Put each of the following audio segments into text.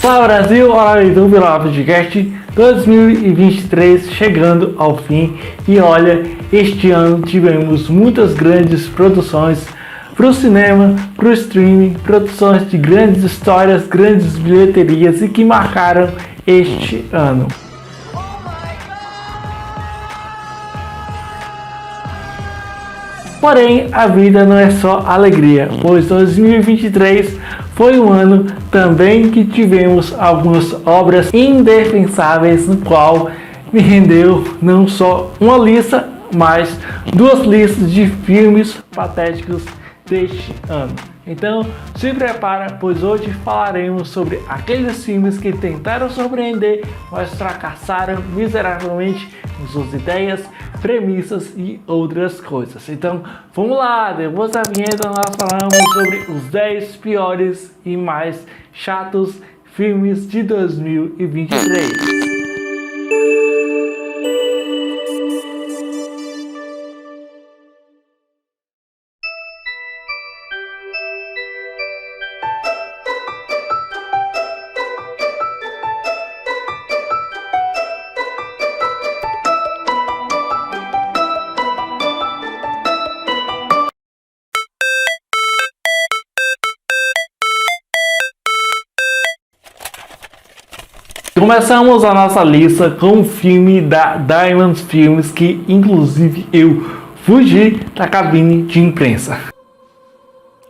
Fala Brasil, olá YouTube, olá podcast 2023 chegando ao fim. E olha, este ano tivemos muitas grandes produções para o cinema, para o streaming, produções de grandes histórias, grandes bilheterias e que marcaram este ano. Porém, a vida não é só alegria, pois 2023 foi um ano também que tivemos algumas obras indefensáveis, no qual me rendeu não só uma lista, mas duas listas de filmes patéticos deste ano. Então se prepara, pois hoje falaremos sobre aqueles filmes que tentaram surpreender, mas fracassaram miseravelmente em suas ideias, premissas e outras coisas. Então vamos lá, depois da vinheta nós falamos sobre os 10 piores e mais chatos filmes de 2023. Começamos a nossa lista com o filme da Diamond Films, que inclusive eu fugi da cabine de imprensa.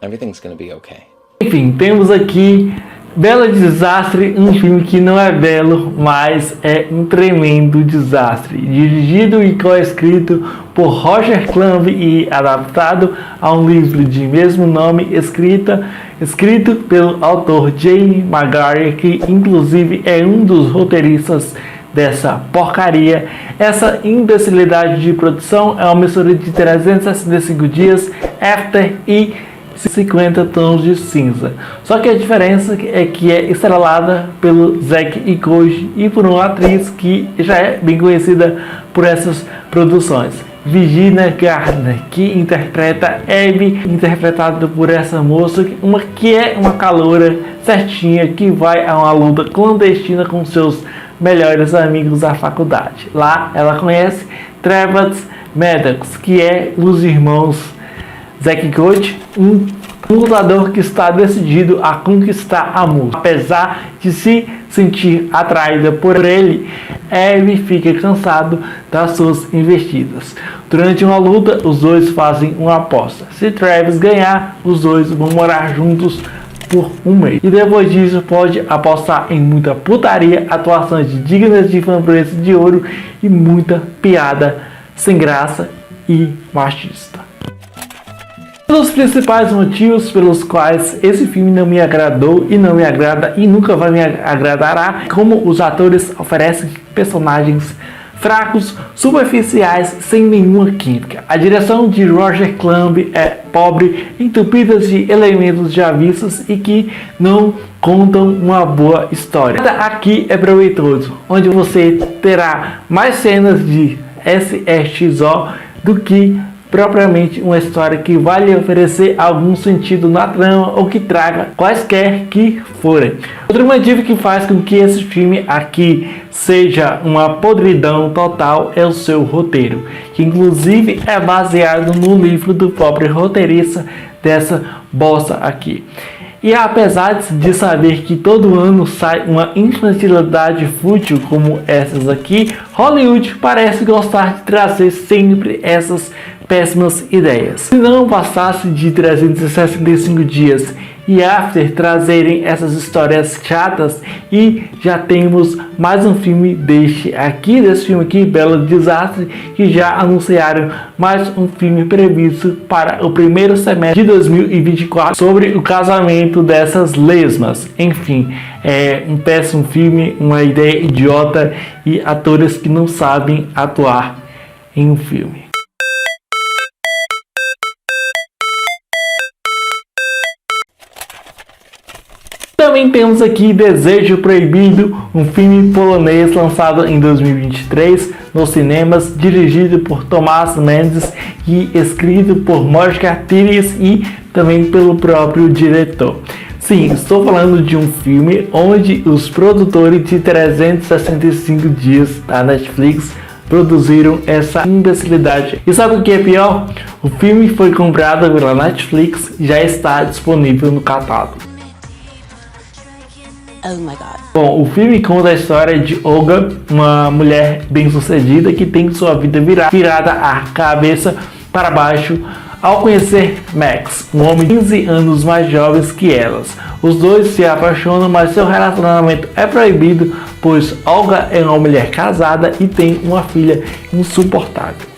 Everything's gonna be okay. Enfim, temos aqui Belo Desastre, um filme que não é belo, mas é um tremendo desastre. Dirigido e co-escrito por Roger Clumb e adaptado a um livro de mesmo nome, escrito pelo autor Jamie Maguire, que inclusive é um dos roteiristas dessa porcaria. Essa imbecilidade de produção é uma mistura de 365 dias, After e 50 tons de cinza. Só que a diferença é que é estrelada pelo Zac Efron e por uma atriz que já é bem conhecida por essas produções, Virginia Gardner, que interpreta Abby, interpretada por essa moça, que é uma caloura certinha que vai a uma luta clandestina com seus melhores amigos da faculdade. Lá ela conhece Travis Maddox, que é os irmãos Zac Efron, um lutador que está decidido a conquistar a moça. Apesar de se sentir atraída por ele, Abby fica cansado das suas investidas. Durante uma luta, os dois fazem uma aposta. Se Travis ganhar, os dois vão morar juntos por um mês. E depois disso pode apostar em muita putaria, atuações dignas de fanbase de ouro e muita piada sem graça e machista. Um dos principais motivos pelos quais esse filme não me agradou e não me agrada e nunca vai me agradará, como os atores oferecem personagens fracos, superficiais, sem nenhuma química. A direção de Roger Clumb é pobre, entupida de elementos já vistos e que não contam uma boa história. Aqui é proveitoso, onde você terá mais cenas de SSXO do que propriamente uma história que vai lhe oferecer algum sentido na trama ou que traga quaisquer que forem. Outro motivo que faz com que esse filme aqui seja uma podridão total é o seu roteiro, que inclusive é baseado no livro do próprio roteirista dessa bosta aqui. E apesar de saber que todo ano sai uma infantilidade fútil como essas aqui, Hollywood parece gostar de trazer sempre essas péssimas ideias. Se não bastasse de 365 dias e After trazerem essas histórias chatas, e já temos mais um filme desse filme aqui, Belo Desastre, que já anunciaram mais um filme previsto para o primeiro semestre de 2024 sobre o casamento dessas lesmas. Enfim, é um péssimo filme, uma ideia idiota e atores que não sabem atuar em um filme. Também temos aqui Desejo Proibido, um filme polonês lançado em 2023 nos cinemas, dirigido por Tomasz Mendes e escrito por Moszka Tyrys e também pelo próprio diretor. Sim, estou falando de um filme onde os produtores de 365 dias da Netflix produziram essa imbecilidade. E sabe o que é pior? O filme foi comprado pela Netflix e já está disponível no catálogo. Oh my God. Bom, o filme conta a história de Olga, uma mulher bem-sucedida que tem sua vida virada a cabeça para baixo ao conhecer Max, um homem 15 anos mais jovem que elas. Os dois se apaixonam, mas seu relacionamento é proibido, pois Olga é uma mulher casada e tem uma filha insuportável.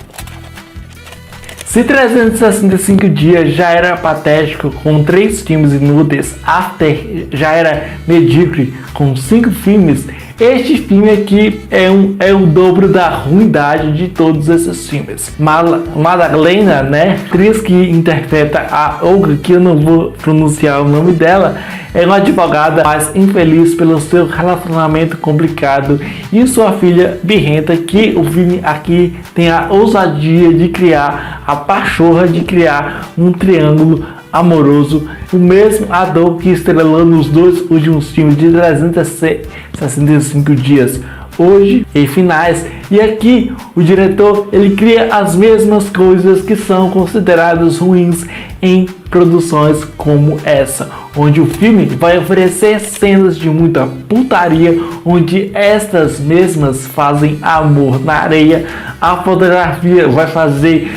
Se 365 dias já era patético com 3 filmes inúteis, After já era medíocre com 5 filmes, este filme aqui é o dobro da ruindade de todos esses filmes. Madalena, né, atriz que interpreta a Olga, que eu não vou pronunciar o nome dela, é uma advogada mais infeliz pelo seu relacionamento complicado e sua filha birrenta, que o filme aqui tem a ousadia de criar, a pachorra de criar um triângulo amoroso, o mesmo ator que estrelou nos 2 últimos filmes de 365 dias, Hoje e Finais. E aqui o diretor ele cria as mesmas coisas que são consideradas ruins em produções como essa, onde o filme vai oferecer cenas de muita putaria, onde estas mesmas fazem amor na areia, a fotografia vai fazer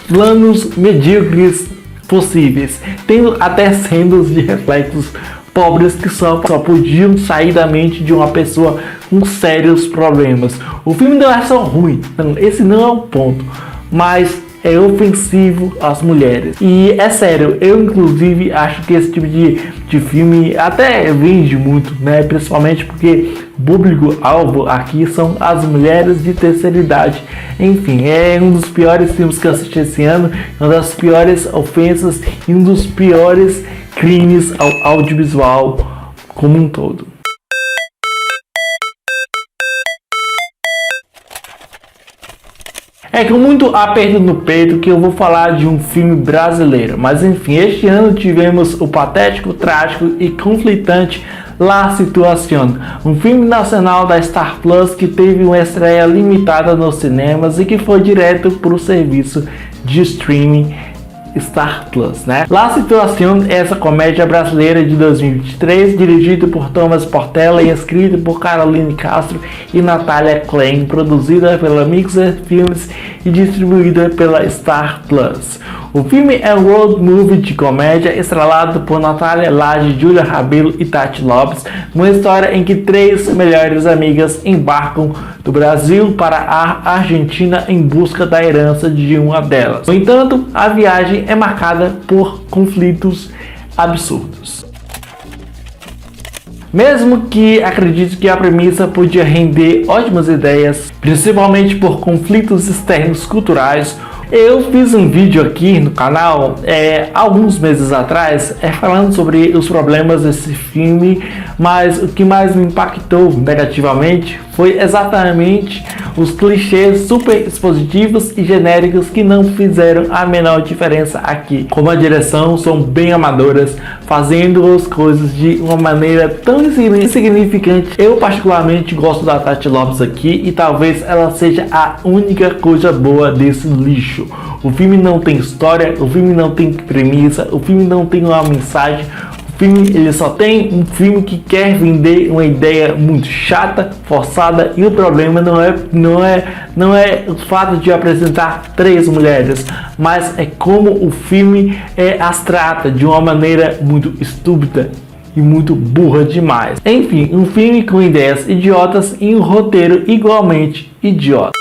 planos medíocres possíveis, tendo até cenas de reflexos pobres que só podiam sair da mente de uma pessoa com sérios problemas. O filme não é só ruim, não, esse não é o ponto, mas é ofensivo às mulheres. E é sério, eu inclusive acho que esse tipo de filme até vende muito, né? Principalmente porque o público-alvo aqui são as mulheres de terceira idade. Enfim, é um dos piores filmes que eu assisti esse ano, uma das piores ofensas e um dos piores crimes ao audiovisual como um todo. É com muito aperto no peito que eu vou falar de um filme brasileiro, mas enfim, este ano tivemos o patético, trágico e conflitante La Situación, um filme nacional da Star Plus que teve uma estreia limitada nos cinemas e que foi direto para o serviço de streaming Star Plus, né? La Situación é essa comédia brasileira de 2023, dirigida por Thomas Portela e escrita por Caroline Castro e Natália Klein, produzida pela Mixer Filmes e distribuída pela Star Plus. O filme é um road movie de comédia estrelado por Natália Laje, Júlia Rabelo e Tati Lopes, uma história em que 3 melhores amigas embarcam do Brasil para a Argentina em busca da herança de uma delas. No entanto, a viagem é marcada por conflitos absurdos. Mesmo que acredite que a premissa podia render ótimas ideias, principalmente por conflitos externos culturais, eu fiz um vídeo aqui no canal alguns meses atrás falando sobre os problemas desse filme, mas o que mais me impactou negativamente foi exatamente os clichês super expositivos e genéricos que não fizeram a menor diferença aqui. Como a direção são bem amadoras, fazendo as coisas de uma maneira tão insignificante. Eu particularmente gosto da Tati Lopes aqui e talvez ela seja a única coisa boa desse lixo. O filme não tem história, o filme não tem premissa, o filme não tem uma mensagem. O filme ele só tem um filme que quer vender uma ideia muito chata, forçada, e o problema não é o fato de apresentar 3 mulheres, mas é como o filme as trata de uma maneira muito estúpida e muito burra demais. Enfim, um filme com ideias idiotas e um roteiro igualmente idiota.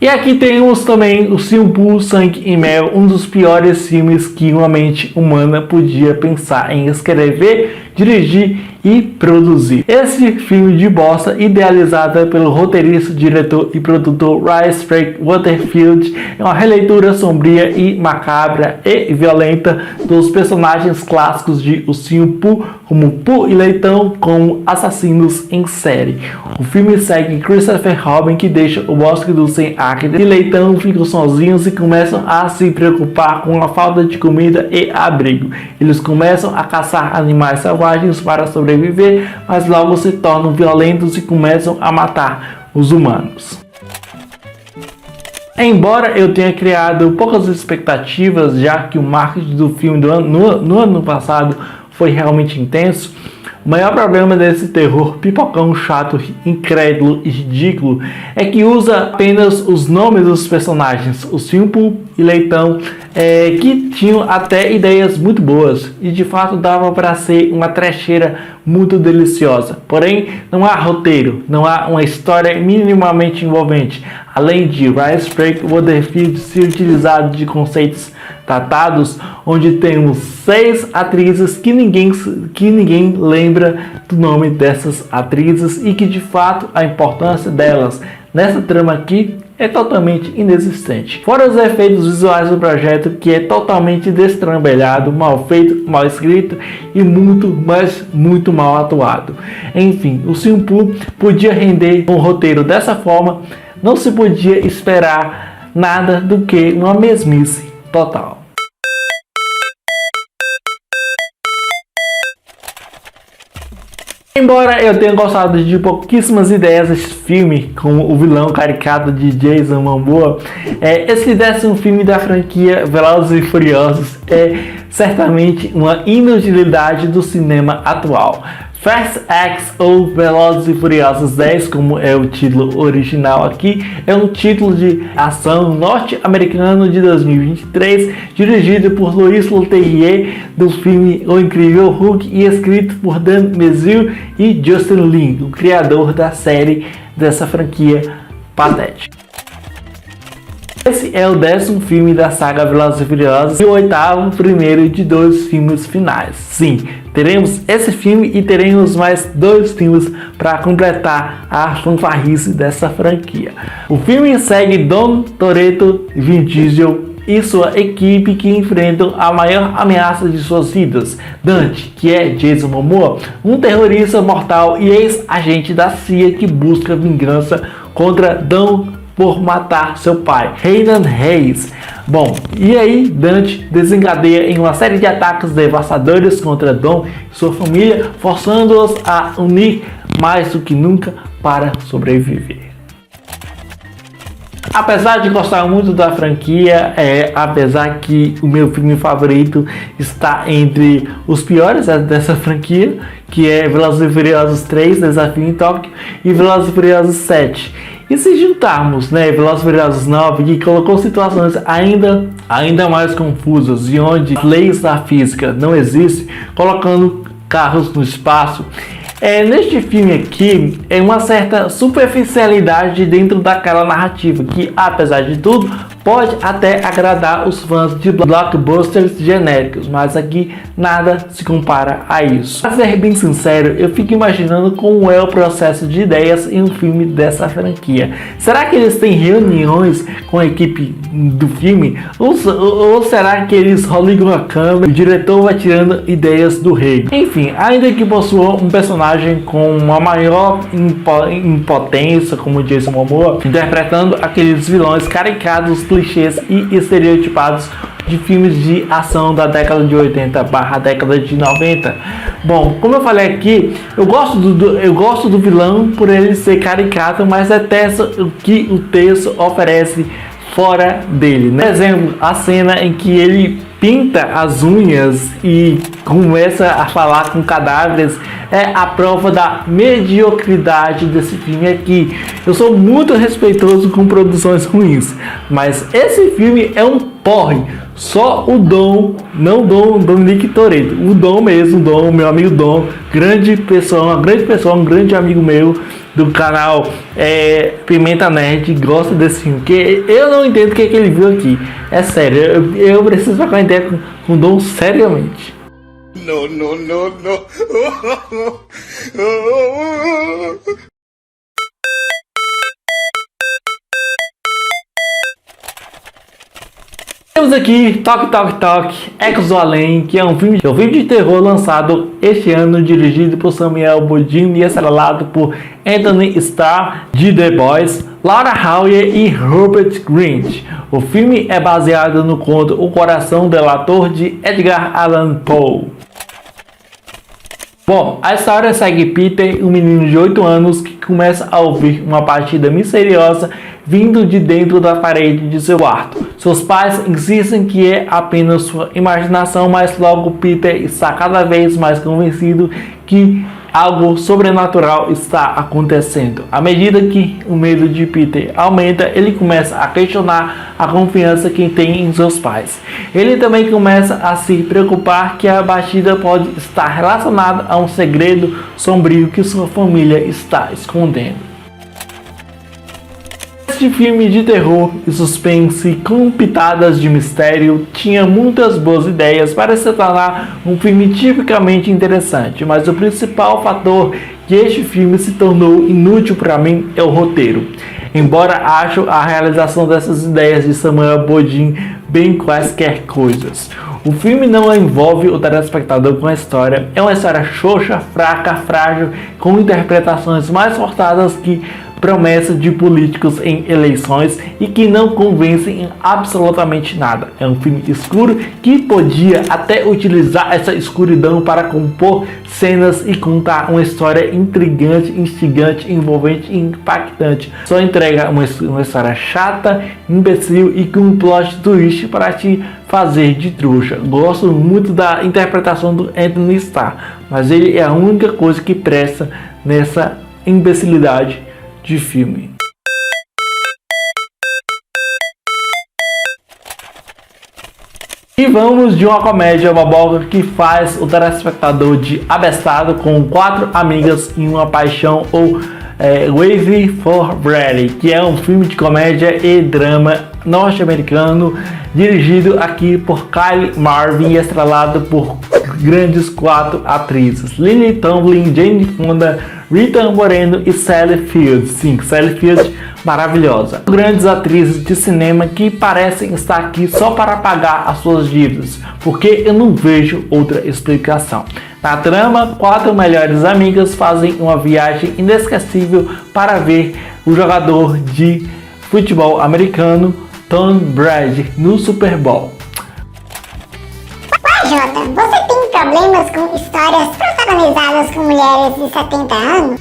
E aqui temos também o Simpu Sangue e Mel, um dos piores filmes que uma mente humana podia pensar em escrever, dirigir e produzir. Esse filme de bosta, idealizado pelo roteirista, diretor e produtor Ryan Waterfield, é uma releitura sombria e macabra e violenta dos personagens clássicos de Ursinho Pooh, como Pooh e Leitão, como assassinos em série. O filme segue Christopher Robin, que deixa o bosque do Sem Acre, e Leitão ficam sozinhos e começam a se preocupar com a falta de comida e abrigo. Eles começam a caçar animais selvagens para sobreviver, mas logo se tornam violentos e começam a matar os humanos. Embora eu tenha criado poucas expectativas, já que o marketing do filme no ano passado foi realmente intenso, o maior problema desse terror pipocão chato, incrédulo e ridículo é que usa apenas os nomes dos personagens, Ursinho Pooh e Leitão, que tinham até ideias muito boas e de fato dava para ser uma trecheira muito deliciosa. Porém, não há roteiro, não há uma história minimamente envolvente, além de Ryan Waterfield ser utilizado de conceitos datados, onde temos 6 atrizes que ninguém lembra do nome dessas atrizes e que de fato a importância delas nessa trama aqui é totalmente inexistente. Fora os efeitos visuais do projeto, que é totalmente destrambelhado, mal feito, mal escrito e muito mal atuado. Enfim, o Ursinho Pooh podia render um roteiro dessa forma, não se podia esperar nada do que uma mesmice total. Embora eu tenha gostado de pouquíssimas ideias desse filme, como o vilão caricato de Jason Momoa, esse 10º filme da franquia Velozes e Furiosos é certamente uma inutilidade do cinema atual. Fast X, ou Velozes e Furiosos 10, como é o título original aqui, é um título de ação norte-americano de 2023, dirigido por Louis Leterrier, do filme O Incrível Hulk, e escrito por Dan Mezil e Justin Lin, o criador da série dessa franquia patética. Esse é o 10º filme da saga Velozes e Furiosos e o 8º primeiro de 2 filmes finais. Sim, teremos esse filme e teremos mais 2 filmes para completar a fanfarrice dessa franquia. O filme segue Dom Toretto, Vin Diesel e sua equipe que enfrentam a maior ameaça de suas vidas, Dante, que é Jason Momoa, um terrorista mortal e ex-agente da CIA que busca vingança contra Dom por matar seu pai, Reynan Reis. Bom, e aí Dante desencadeia em uma série de ataques devastadores contra Dom e sua família, forçando-os a unir mais do que nunca para sobreviver. Apesar de gostar muito da franquia, apesar que o meu filme favorito está entre os piores dessa franquia, que é Velozes e Furiosos 3, Desafio em Tóquio, e Velozes e Furiosos 7. E se juntarmos, Velozes e Furiosos 9, que colocou situações ainda mais confusas e onde leis da física não existem, colocando carros no espaço, neste filme aqui é uma certa superficialidade dentro daquela narrativa que, apesar de tudo, pode até agradar os fãs de blockbusters genéricos, mas aqui nada se compara a isso. Para ser bem sincero, eu fico imaginando como é o processo de ideias em um filme dessa franquia. Será que eles têm reuniões com a equipe do filme? Ou será que eles ligam a câmera e o diretor vai tirando ideias do rei? Enfim, ainda que possua um personagem com uma maior impotência como Jason Momoa, interpretando aqueles vilões caricatos, clichês e estereotipados de filmes de ação da década de 80 / década de 90. Bom, como eu falei aqui, eu gosto do vilão por ele ser caricato, mas detesto o que o texto oferece fora dele. Por exemplo, a cena em que ele pinta as unhas e começa a falar com cadáveres é a prova da mediocridade desse filme aqui. Eu sou muito respeitoso com produções ruins, mas esse filme é um porre. Só o Dom, não o Dominique Toretto, o Dom mesmo, o Dom, meu amigo Dom, grande pessoa, um grande amigo meu do canal Pimenta Nerd, gosta desse filme, que eu não entendo o que ele viu aqui. É sério, eu preciso trocar ideia com o Dom seriamente. No, no, no, no. Temos aqui Toque Toque Toque, Ecos do Além, que é um filme de terror lançado este ano, dirigido por Samuel Bodin e estrelado por Anthony Starr, de The Boys, Laura Hauer e Rupert Grint. O filme é baseado no conto O Coração Delator, de Edgar Allan Poe. Bom, a história segue Peter, um menino de 8 anos que começa a ouvir uma batida misteriosa vindo de dentro da parede de seu quarto. Seus pais insistem que é apenas sua imaginação, mas logo Peter está cada vez mais convencido que algo sobrenatural está acontecendo. À medida que o medo de Peter aumenta, ele começa a questionar a confiança que tem em seus pais. Ele também começa a se preocupar que a batida pode estar relacionada a um segredo sombrio que sua família está escondendo. Este filme de terror e suspense com pitadas de mistério tinha muitas boas ideias para se tornar um filme tipicamente interessante, mas o principal fator que este filme se tornou inútil para mim é o roteiro. Embora acho a realização dessas ideias de Samuel Bodin bem quaisquer coisas. O filme não envolve o telespectador com a história, é uma história xoxa, fraca, frágil, com interpretações mais forçadas que promessas de políticos em eleições e que não convencem em absolutamente nada. É um filme escuro que podia até utilizar essa escuridão para compor cenas e contar uma história intrigante, instigante, envolvente e impactante. Só entrega uma história chata, imbecil e com um plot twist para te fazer de trouxa. Gosto muito da interpretação do Anthony Starr, mas ele é a única coisa que presta nessa imbecilidade de filme. E vamos de uma comédia boboca que faz o telespectador de abestado com 4 amigas em uma paixão, ou Wavy for Brady, que é um filme de comédia e drama norte-americano dirigido aqui por Kylie Marvin e estrelado por grandes 4 atrizes: Lily Tomlin, Jane Fonda, Rita Moreno e Sally Field. Sim, Sally Field, maravilhosa. Grandes atrizes de cinema que parecem estar aqui só para pagar as suas dívidas, porque eu não vejo outra explicação. Na trama, 4 melhores amigas fazem uma viagem inesquecível para ver o jogador de futebol americano Tom Brady no Super Bowl. Ué, Jota, você tem problemas com histórias protagonizadas com mulheres de 70 anos?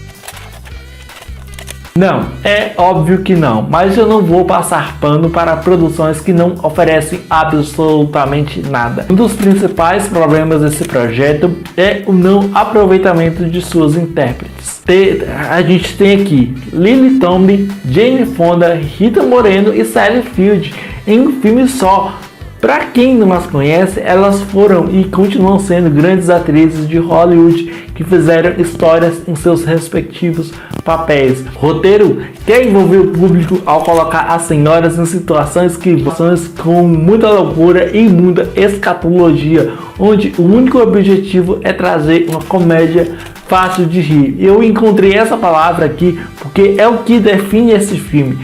Não, é óbvio que não, mas eu não vou passar pano para produções que não oferecem absolutamente nada. Um dos principais problemas desse projeto é o não aproveitamento de suas intérpretes. A gente tem aqui Lily Tomlin, Jane Fonda, Rita Moreno e Sally Field em um filme só. Para quem não as conhece, elas foram e continuam sendo grandes atrizes de Hollywood que fizeram histórias em seus respectivos papéis. O roteiro quer envolver o público ao colocar as senhoras em situações com muita loucura e muita escatologia, onde o único objetivo é trazer uma comédia fácil de rir. Eu encontrei essa palavra aqui porque é o que define esse filme.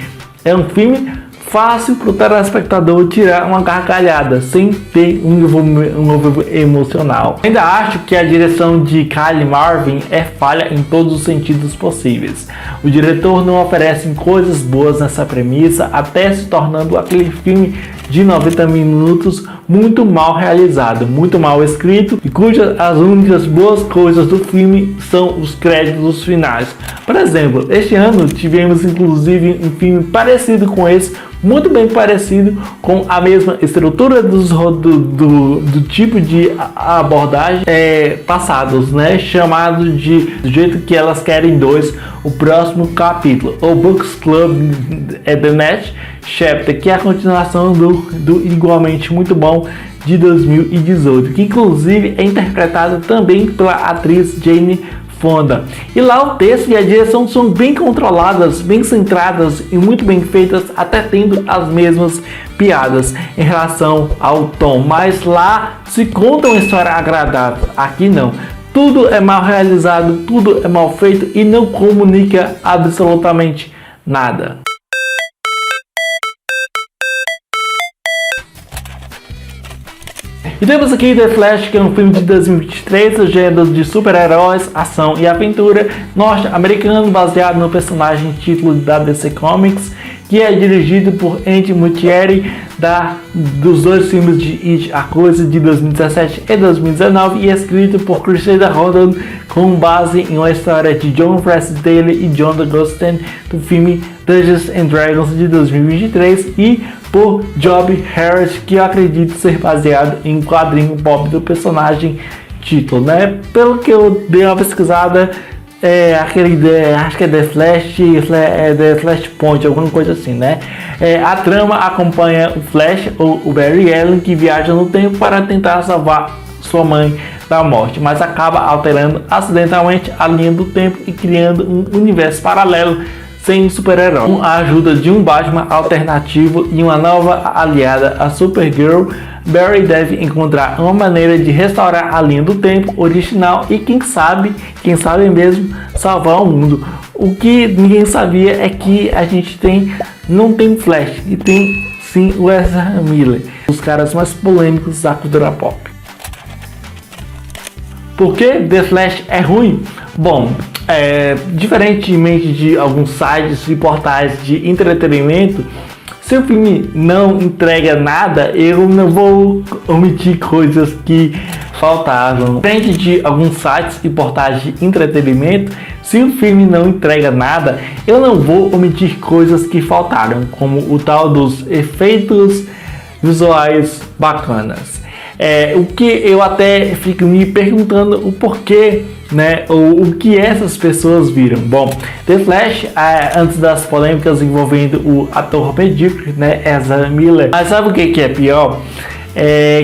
É um filme fácil para o telespectador tirar uma gargalhada sem ter um envolvimento emocional. Ainda acho que a direção de Kylie Marvin é falha em todos os sentidos possíveis. O diretor não oferece coisas boas nessa premissa, até se tornando aquele filme de 90 minutos muito mal realizado, muito mal escrito, e cujas as únicas boas coisas do filme são os créditos finais. Por exemplo, este ano tivemos inclusive um filme parecido com esse, muito bem parecido, com a mesma estrutura do tipo de abordagem passados, né? Chamado de Do Jeito Que Elas Querem 2, o próximo capítulo, o Books Club The Next Chapter, que é a continuação do igualmente muito bom de 2018, que inclusive é interpretado também pela atriz Jane Fonda. E lá o texto e a direção são bem controladas, bem centradas e muito bem feitas, até tendo as mesmas piadas em relação ao tom. Mas lá se conta uma história agradável, aqui não. Tudo é mal realizado, tudo é mal feito e não comunica absolutamente nada. E temos aqui The Flash, que é um filme de 2023, gênero de super-heróis, ação e aventura norte-americano, baseado no personagem título da DC Comics, que é dirigido por Andy Muschietti, dos dois filmes de It, A Coisa, de 2017 e 2019, e escrito por Cressida Rodden, com base em uma história de John Francis Daley e John Goldstein, do filme Dungeons and Dragons de 2023, e por Job Harris, que eu acredito ser baseado em um quadrinho pop do personagem título, né? Pelo que eu dei uma pesquisada, acho que é The Flashpoint, alguma coisa assim, né? A trama acompanha o Flash, ou o Barry Allen, que viaja no tempo para tentar salvar sua mãe da morte, mas acaba alterando acidentalmente a linha do tempo e criando um universo paralelo sem super-herói. Com a ajuda de um Batman alternativo e uma nova aliada, a Supergirl, Barry deve encontrar uma maneira de restaurar a linha do tempo original e quem sabe mesmo, salvar o mundo. O que ninguém sabia é que a gente não tem Flash, e tem sim o Ezra Miller, os caras mais polêmicos da cultura pop. Por que The Flash é ruim? Bom, diferentemente de alguns sites e portais de entretenimento, se o filme não entrega nada, eu não vou omitir coisas que faltavam. Diferente de alguns sites e portais de entretenimento, se o filme não entrega nada, eu não vou omitir coisas que faltaram, como o tal dos efeitos visuais bacanas. O que eu até fico me perguntando o porquê, né, ou o que essas pessoas viram. Bom, The Flash, antes das polêmicas envolvendo o ator medíocre, né, Ezra Miller. Mas sabe o que é pior?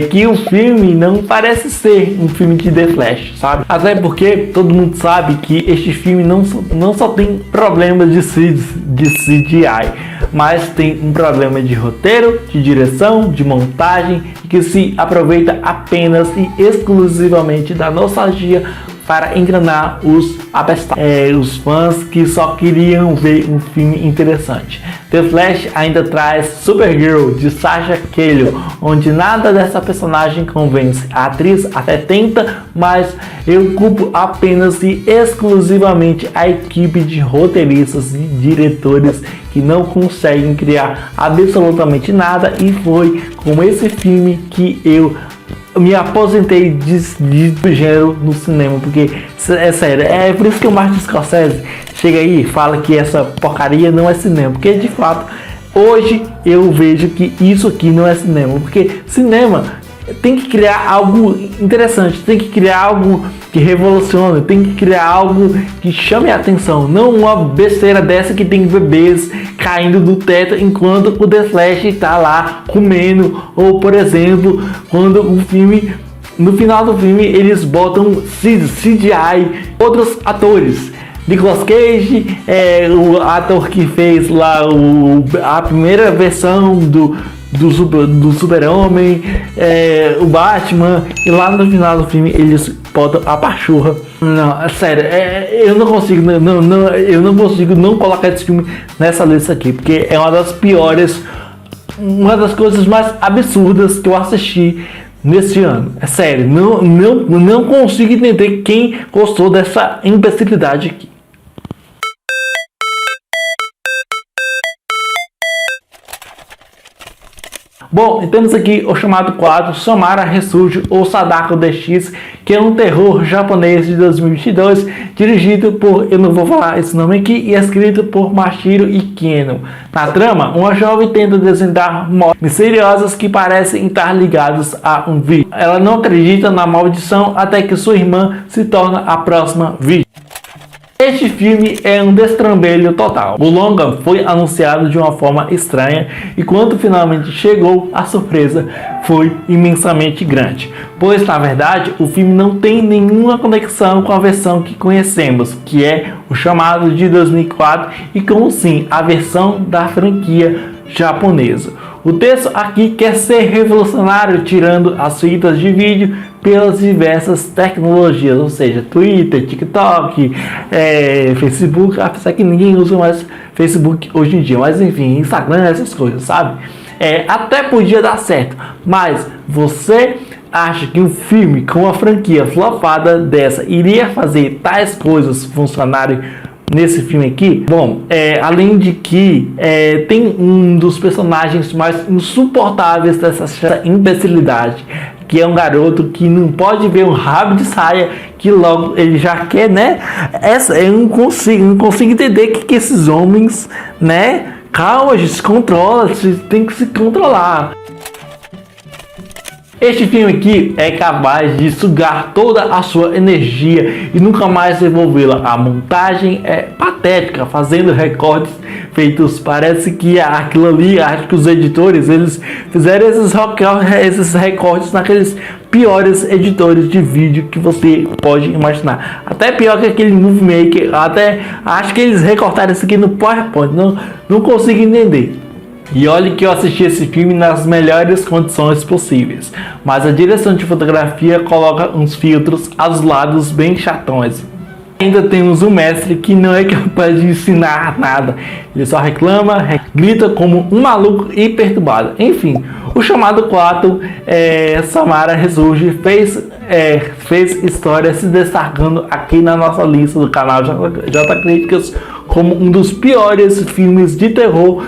Que o filme não parece ser um filme de The Flash, sabe? Até porque todo mundo sabe que este filme não só tem problemas de CGI, mas tem um problema de roteiro, de direção, de montagem, que se aproveita apenas e exclusivamente da nostalgia para enganar os fãs que só queriam ver um filme interessante. The Flash ainda traz Supergirl, de Sasha Calle, onde nada dessa personagem convence. A atriz até tenta, mas eu culpo apenas e exclusivamente a equipe de roteiristas e diretores que não conseguem criar absolutamente nada, e foi com esse filme que eu me aposentei do gênero no cinema, porque é sério, é por isso que o Martin Scorsese chega aí e fala que essa porcaria não é cinema, porque de fato hoje eu vejo que isso aqui não é cinema, porque cinema tem que criar algo interessante, tem que criar algo que revolucione, tem que criar algo que chame a atenção, não uma besteira dessa que tem bebês caindo do teto enquanto o The Flash está lá comendo, ou por exemplo, quando o filme, no final do filme, eles botam CGI, outros atores. Nicolas Cage, o ator que fez lá a primeira versão do Super-Homem, o Batman, e lá no final do filme eles botam a pachorra. Não, é sério, eu não consigo não colocar esse filme nessa lista aqui, porque é uma das piores, uma das coisas mais absurdas que eu assisti nesse ano. É sério, não consigo entender quem gostou dessa imbecilidade aqui. Bom, temos aqui o chamado quadro Samara Ressurge ou Sadako DX, que é um terror japonês de 2022, dirigido por, eu não vou falar esse nome aqui, e escrito por Mashiro Ikeno. Na trama, uma jovem tenta desvendar mortes misteriosas que parecem estar ligadas a um vídeo. Ela não acredita na maldição até que sua irmã se torna a próxima vítima. Este filme é um destrambelho total. O longa foi anunciado de uma forma estranha e quando finalmente chegou, a surpresa foi imensamente grande. Pois, na verdade, o filme não tem nenhuma conexão com a versão que conhecemos, que é o chamado de 2004 e como sim, a versão da franquia japonesa. O texto aqui quer ser revolucionário, tirando as fitas de vídeo pelas diversas tecnologias, ou seja, Twitter, TikTok, Facebook, apesar que ninguém usa mais Facebook hoje em dia, mas enfim, Instagram, essas coisas, sabe? Até podia dar certo, mas você acha que um filme com uma franquia flopada dessa iria fazer tais coisas funcionarem nesse filme aqui? Bom, além de que tem um dos personagens mais insuportáveis dessa imbecilidade, que é um garoto que não pode ver um rabo de saia, que logo ele já quer, né? Eu não consigo entender que esses homens, né? Calma, gente, se controla, você tem que se controlar. Este filme aqui é capaz de sugar toda a sua energia e nunca mais devolvê-la. A montagem é patética, fazendo recortes feitos, parece que aquilo ali, acho que os editores, eles fizeram esses recortes naqueles piores editores de vídeo que você pode imaginar. Até pior que aquele Movie Maker, até acho que eles recortaram isso aqui no PowerPoint, não consigo entender. E olha que eu assisti esse filme nas melhores condições possíveis, mas a direção de fotografia coloca uns filtros azulados bem chatões. Ainda temos um mestre que não é capaz de ensinar nada, ele só reclama, grita como um maluco e perturbado. Enfim, o chamado 4, Samara Ressurge, fez história se destacando aqui na nossa lista do canal J Críticas como um dos piores filmes de terror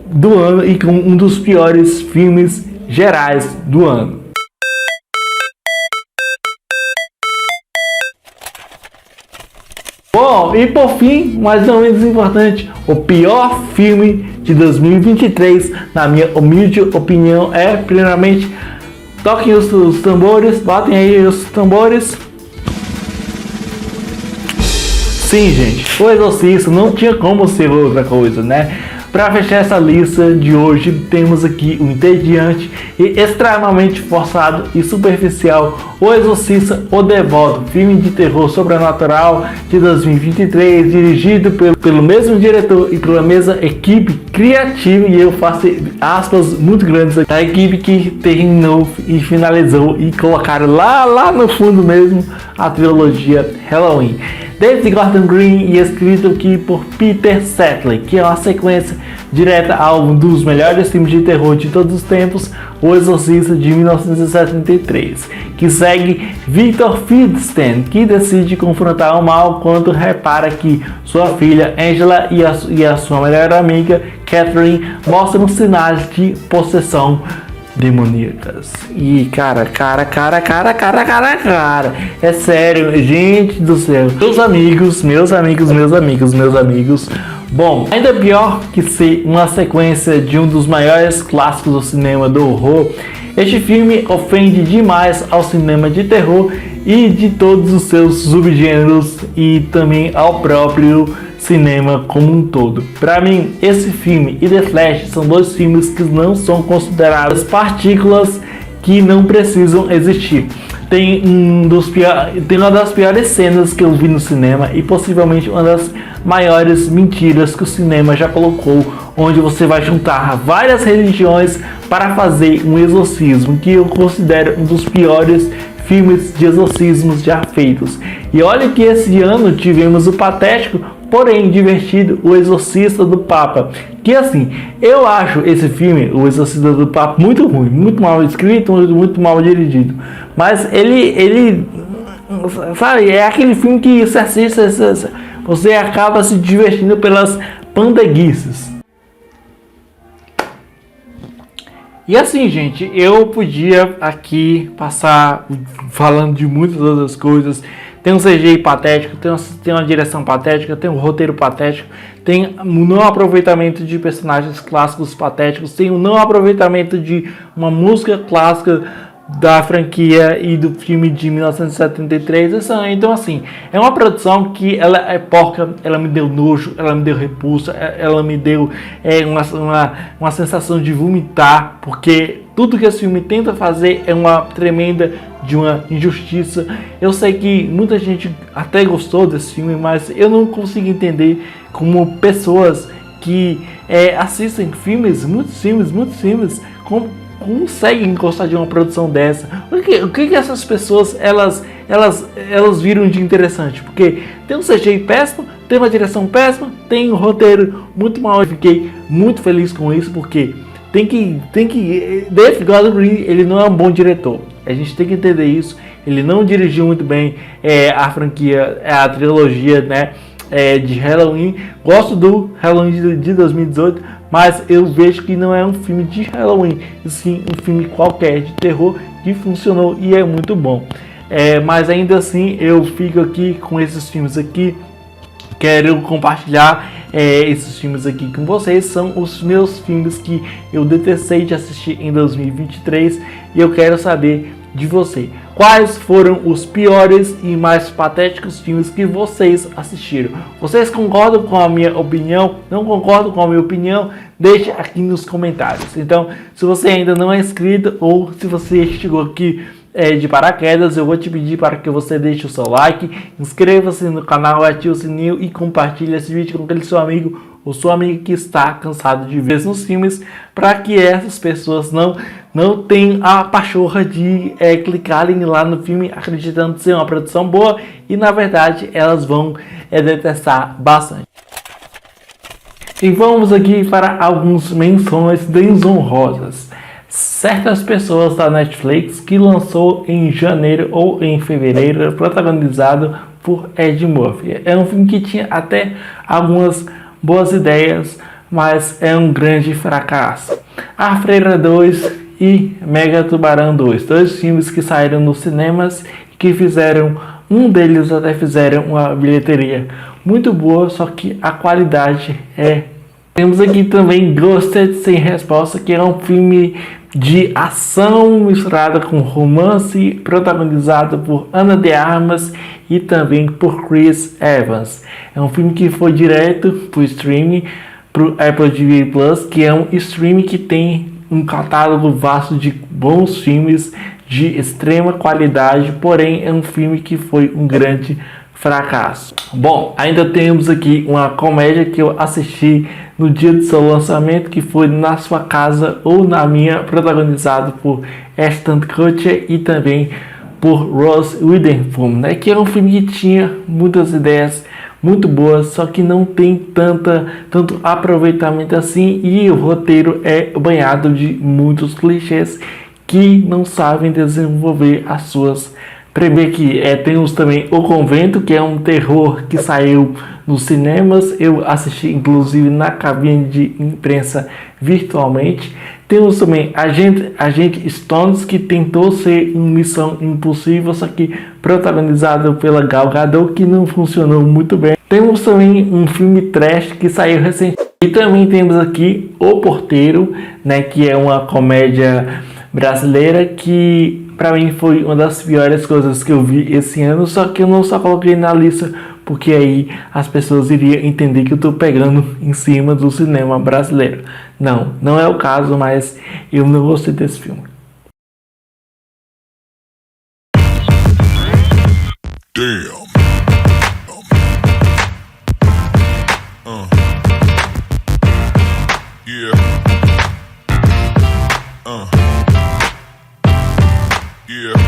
do ano e com um dos piores filmes gerais do ano. Bom, e por fim, mas não menos importante, o pior filme de 2023, na minha humilde opinião, é primeiramente, toquem os tambores, batem aí os tambores. Sim, gente, O Exorcista não tinha como ser outra coisa, né? Para fechar essa lista de hoje, temos aqui o entediante e extremamente forçado e superficial O Exorcista, o Devoto, filme de terror sobrenatural de 2023, dirigido pelo mesmo diretor e pela mesma equipe criativa, e eu faço aspas muito grandes aqui, a equipe que terminou e finalizou e colocaram lá no fundo mesmo a trilogia Halloween. David Gordon Green e escrito aqui por Peter Setley, que é uma sequência direta a um dos melhores filmes de terror de todos os tempos, O Exorcista de 1973, que segue Victor Fieldstein, que decide confrontar o mal quando repara que sua filha Angela e a sua melhor amiga Catherine mostram sinais de possessão demoníacas. E cara, é sério, gente do céu, meus amigos. Bom, ainda pior que ser uma sequência de um dos maiores clássicos do cinema do horror, este filme ofende demais ao cinema de terror e de todos os seus subgêneros e também ao próprio cinema como um todo. Para mim, esse filme e The Flash são dois filmes que não são considerados partículas que não precisam existir. Tem uma das piores cenas que eu vi no cinema e possivelmente uma das maiores mentiras que o cinema já colocou, onde você vai juntar várias religiões para fazer um exorcismo, que eu considero um dos piores filmes de exorcismos já feitos. E olha que esse ano tivemos o patético, porém divertido, O Exorcista do Papa, que assim, eu acho esse filme, O Exorcista do Papa, muito ruim, muito mal escrito, muito mal dirigido, mas ele sabe, é aquele filme que você acaba se divertindo pelas pandeguices. E assim, gente, eu podia aqui passar falando de muitas outras coisas. Tem um CGI patético, tem uma direção patética, tem um roteiro patético, tem um não aproveitamento de personagens clássicos patéticos, tem um não aproveitamento de uma música clássica da franquia e do filme de 1973. Então assim, é uma produção que ela é porca, ela me deu nojo, ela me deu repulsa, ela me deu uma sensação de vomitar, porque tudo que esse filme tenta fazer é uma tremenda de uma injustiça. Eu sei que muita gente até gostou desse filme, mas eu não consigo entender como pessoas que assistem muitos filmes, conseguem gostar de uma produção dessa. O que essas pessoas elas viram de interessante? Porque tem um CGI péssimo, tem uma direção péssima, tem um roteiro muito mal. Eu fiquei muito feliz com isso, porque David Gordon Green, ele não é um bom diretor. A gente tem que entender isso. Ele não dirigiu muito bem a franquia, a trilogia, né, de Halloween. Gosto do Halloween de 2018, mas eu vejo que não é um filme de Halloween, sim um filme qualquer de terror que funcionou e é muito bom. Mas ainda assim eu fico aqui com esses filmes aqui. Quero compartilhar esses filmes aqui com vocês. São os meus filmes que eu detestei de assistir em 2023 e eu quero saber de você. Quais foram os piores e mais patéticos filmes que vocês assistiram? Vocês concordam com a minha opinião? Não concordam com a minha opinião? Deixe aqui nos comentários. Então, se você ainda não é inscrito ou se você chegou aqui de paraquedas, eu vou te pedir para que você deixe o seu like, inscreva-se no canal, ative o sininho e compartilhe esse vídeo com aquele seu amigo ou sua amiga que está cansado de ver nos filmes, para que essas pessoas não tenham a pachorra de clicarem lá no filme acreditando ser uma produção boa e na verdade elas vão detestar bastante. E vamos aqui para algumas menções desonrosas. Certas pessoas da Netflix, que lançou em janeiro ou em fevereiro, protagonizado por Ed Murphy. É um filme que tinha até algumas boas ideias, mas é um grande fracasso. A Freira 2 e Mega Tubarão 2, dois filmes que saíram nos cinemas e que um deles até fizeram uma bilheteria muito boa, só que a qualidade Temos aqui também Ghosted Sem Resposta, que é um filme de ação misturada com romance, protagonizado por Ana de Armas e também por Chris Evans. É um filme que foi direto para o streaming, para o Apple TV Plus, que é um streaming que tem um catálogo vasto de bons filmes de extrema qualidade, porém é um filme que foi um grande fracasso. Bom, ainda temos aqui uma comédia que eu assisti no dia do seu lançamento, que foi Na Sua Casa ou Na Minha, protagonizado por Ashton Kutcher e também por Rose Witherspoon, né? Que é um filme que tinha muitas ideias muito boas, só que não tem tanto aproveitamento assim, e o roteiro é banhado de muitos clichês que não sabem desenvolver as suas. Prever que temos também O Convento, que é um terror que saiu nos cinemas. Eu assisti inclusive na cabine de imprensa virtualmente. Temos também Agente Stones, que tentou ser uma Missão Impossível, só que protagonizado pela Gal Gadot, que não funcionou muito bem. Temos também um filme trash que saiu recentemente. E também temos aqui O Porteiro, né, que é uma comédia brasileira que para mim foi uma das piores coisas que eu vi esse ano, só que eu não só coloquei na lista porque aí as pessoas iriam entender que eu tô pegando em cima do cinema brasileiro. Não é o caso, mas eu não gostei desse filme. Damn. Yeah. Yeah.